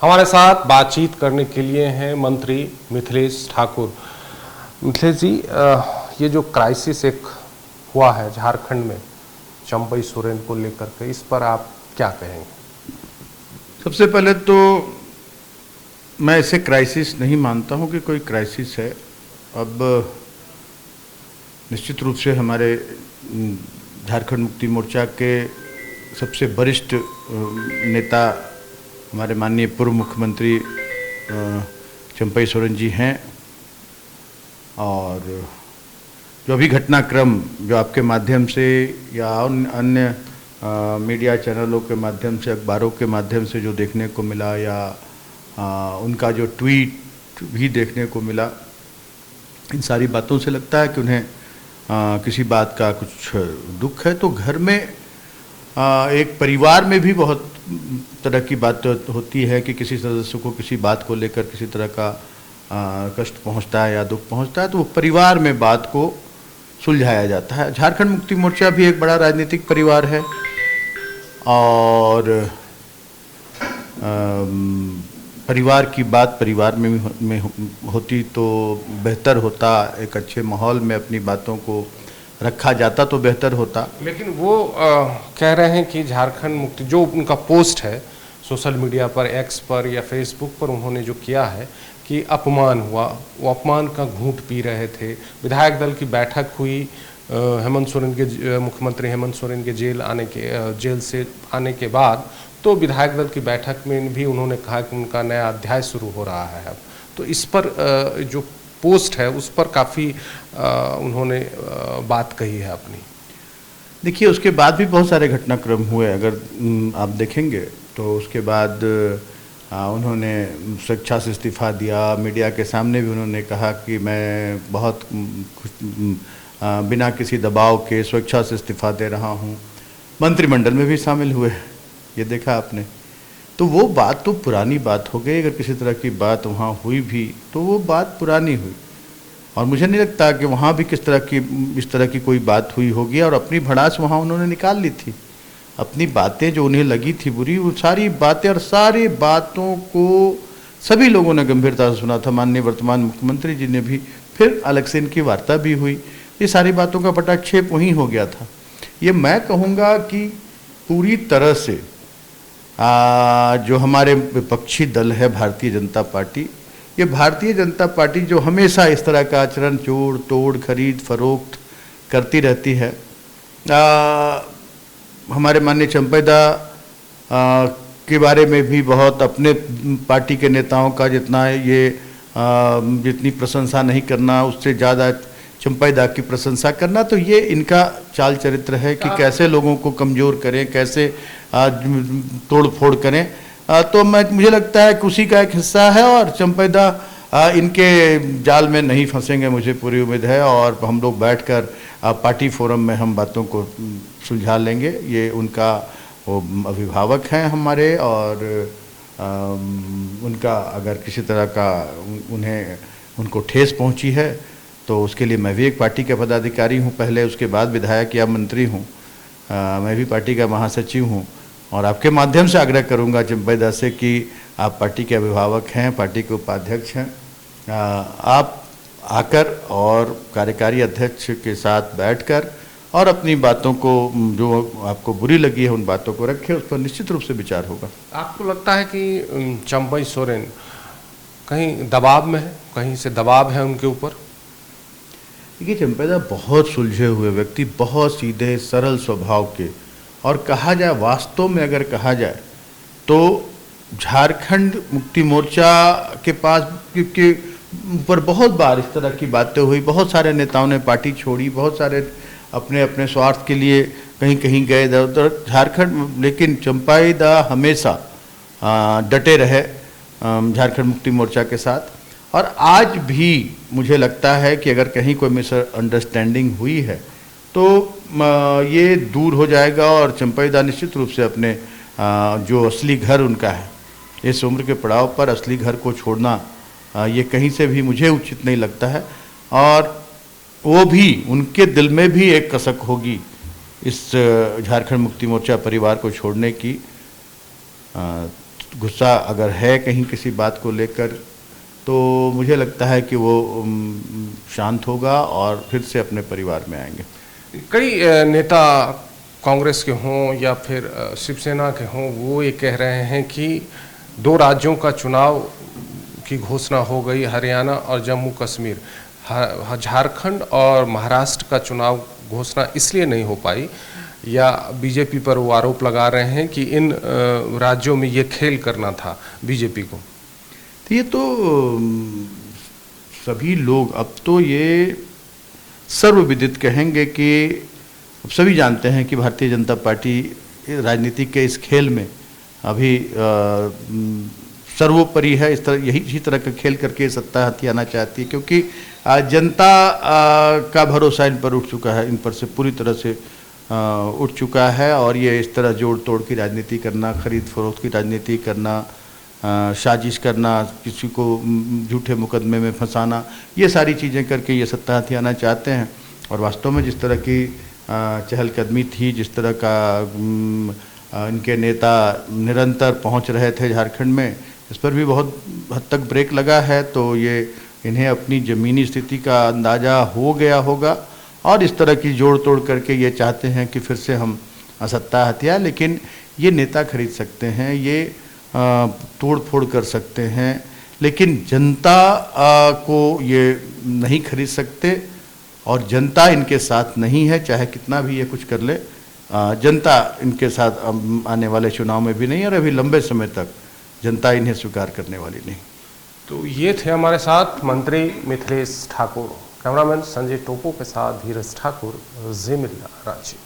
हमारे साथ बातचीत करने के लिए हैं मंत्री मिथिलेश ठाकुर। मिथिलेश जी, ये जो क्राइसिस एक हुआ है झारखंड में चंपई सोरेन को लेकर के, इस पर आप क्या कहेंगे? सबसे पहले तो मैं इसे क्राइसिस नहीं मानता हूं कि कोई क्राइसिस है। अब निश्चित रूप से हमारे झारखंड मुक्ति मोर्चा के सबसे वरिष्ठ नेता हमारे माननीय पूर्व मुख्यमंत्री चंपई सोरेन जी हैं, और जो अभी घटनाक्रम जो आपके माध्यम से या अन्य मीडिया चैनलों के माध्यम से, अखबारों के माध्यम से जो देखने को मिला, या उनका जो ट्वीट भी देखने को मिला, इन सारी बातों से लगता है कि उन्हें किसी बात का कुछ दुख है। तो घर में एक परिवार में भी बहुत तरह की बात होती है कि किसी सदस्य को किसी बात को लेकर किसी तरह का कष्ट पहुंचता है या दुख पहुंचता है, तो वो परिवार में बात को सुलझाया जाता है। झारखंड मुक्ति मोर्चा भी एक बड़ा राजनीतिक परिवार है, और परिवार की बात परिवार में होती तो बेहतर होता। एक अच्छे माहौल में अपनी बातों को रखा जाता तो बेहतर होता। लेकिन वो कह रहे हैं कि झारखंड मुक्ति, जो उनका पोस्ट है सोशल मीडिया पर, एक्स पर या फेसबुक पर, उन्होंने जो किया है कि अपमान हुआ, वो अपमान का घूंट पी रहे थे। विधायक दल की बैठक हुई, हेमंत सोरेन के, मुख्यमंत्री हेमंत सोरेन के जेल से आने के बाद, तो विधायक दल की बैठक में भी उन्होंने कहा कि उनका नया अध्याय शुरू हो रहा है अब। तो इस पर जो पोस्ट है उस पर काफ़ी उन्होंने बात कही है अपनी। देखिए, उसके बाद भी बहुत सारे घटनाक्रम हुए। अगर आप देखेंगे तो उसके बाद उन्होंने स्वेच्छा से इस्तीफा दिया। मीडिया के सामने भी उन्होंने कहा कि मैं बहुत बिना किसी दबाव के स्वेच्छा से इस्तीफा दे रहा हूँ। मंत्रिमंडल में भी शामिल हुए, ये देखा आपने। तो वो बात तो पुरानी बात हो गई। अगर किसी तरह की बात वहाँ हुई भी तो वो बात पुरानी हुई, और मुझे नहीं लगता कि वहाँ भी इस तरह की कोई बात हुई होगी। और अपनी भड़ास वहाँ उन्होंने निकाल ली थी। अपनी बातें जो उन्हें लगी थी बुरी, वो सारी बातें और सारी बातों को सभी लोगों ने गंभीरता से सुना था। माननीय वर्तमान मुख्यमंत्री जी ने भी, फिर अलग से इनकी वार्ता भी हुई। ये सारी बातों का पटाक्षेप वहीं हो गया था। ये मैं कहूँगा कि पूरी तरह से जो हमारे विपक्षी दल है भारतीय जनता पार्टी, ये भारतीय जनता पार्टी जो हमेशा इस तरह का आचरण, जोड़ तोड़, खरीद फरोख्त करती रहती है। हमारे माननीय चंपैदा के बारे में भी बहुत, अपने पार्टी के नेताओं का जितनी प्रशंसा नहीं करना, उससे ज़्यादा चंपैदा की प्रशंसा करना। तो ये इनका चाल चरित्र है कि कैसे लोगों को कमज़ोर करें, कैसे तोड़ फोड़ करें। तो मुझे लगता है कि उसी का एक हिस्सा है, और चंपैदा इनके जाल में नहीं फंसेंगे, मुझे पूरी उम्मीद है। और हम लोग बैठकर पार्टी फोरम में हम बातों को सुलझा लेंगे। ये उनका वो अभिभावक हैं हमारे, और उनका अगर किसी तरह का उनको ठेस पहुंची है तो उसके लिए मैं भी एक पार्टी का पदाधिकारी हूं पहले, उसके बाद विधायक या मंत्री हूं। मैं भी पार्टी का महासचिव हूं, और आपके माध्यम से आग्रह करूंगा चंपैदा से कि आप पार्टी के अभिभावक हैं, पार्टी के उपाध्यक्ष हैं। आप आकर और कार्यकारी अध्यक्ष के साथ बैठकर और अपनी बातों को, जो आपको बुरी लगी है, उन बातों को रखें, उस पर निश्चित रूप से विचार होगा। आपको लगता है कि चंपई सोरेन कहीं दबाव में है, कहीं से दबाव है उनके ऊपर? देखिए, चंपैदा बहुत सुलझे हुए व्यक्ति, बहुत सीधे सरल स्वभाव के, और कहा जाए, वास्तव में अगर कहा जाए तो झारखंड मुक्ति मोर्चा के पास के ऊपर बहुत बार इस तरह की बातें हुई। बहुत सारे नेताओं ने पार्टी छोड़ी, बहुत सारे अपने अपने स्वार्थ के लिए कहीं कहीं गए इधर उधर झारखंड, लेकिन चंपैदा हमेशा डटे रहे झारखंड मुक्ति मोर्चा के साथ। और आज भी मुझे लगता है कि अगर कहीं कोई मिसअंडरस्टैंडिंग हुई है तो ये दूर हो जाएगा, और चंपैदा निश्चित रूप से अपने जो असली घर उनका है, इस उम्र के पड़ाव पर असली घर को छोड़ना ये कहीं से भी मुझे उचित नहीं लगता है। और वो भी, उनके दिल में भी एक कसक होगी इस झारखंड मुक्ति मोर्चा परिवार को छोड़ने की। गुस्सा अगर है कहीं किसी बात को लेकर, तो मुझे लगता है कि वो शांत होगा और फिर से अपने परिवार में आएंगे। कई नेता कांग्रेस के हों या फिर शिवसेना के हों, वो ये कह रहे हैं कि 2 राज्यों का चुनाव की घोषणा हो गई, हरियाणा और जम्मू कश्मीर। झारखंड और महाराष्ट्र का चुनाव घोषणा इसलिए नहीं हो पाई, या बीजेपी पर वो आरोप लगा रहे हैं कि इन राज्यों में ये खेल करना था बीजेपी को। तो ये तो सभी लोग अब तो ये सर्वविदित कहेंगे कि अब सभी जानते हैं कि भारतीय जनता पार्टी राजनीति के इस खेल में अभी सर्वोपरि है। इस तरह इसी तरह का खेल करके सत्ता हथियाना चाहती है, क्योंकि जनता का भरोसा इन पर उठ चुका है, इन पर से पूरी तरह से उठ चुका है। और ये इस तरह जोड़ तोड़ की राजनीति करना, खरीद फरोख्त की राजनीति करना, साजिश करना, किसी को झूठे मुकदमे में फंसाना, ये सारी चीज़ें करके ये सत्ता हथियाना चाहते हैं। और वास्तव में जिस तरह की चहलकदमी थी, जिस तरह का इनके नेता निरंतर पहुंच रहे थे झारखंड में, इस पर भी बहुत हद तक ब्रेक लगा है। तो ये इन्हें अपनी ज़मीनी स्थिति का अंदाज़ा हो गया होगा और इस तरह की जोड़ तोड़ करके ये चाहते हैं कि फिर से हम सत्ता हथिया। लेकिन ये नेता खरीद सकते हैं, ये तोड़ फोड़ कर सकते हैं, लेकिन जनता को ये नहीं खरीद सकते। और जनता इनके साथ नहीं है, चाहे कितना भी ये कुछ कर ले, जनता इनके साथ आने वाले चुनाव में भी नहीं, और अभी लंबे समय तक जनता इन्हें स्वीकार करने वाली नहीं। तो ये थे हमारे साथ मंत्री मिथिलेश ठाकुर। कैमरामैन संजय टोपो के साथ धीरज ठाकुर, जी मीडिया, रांची।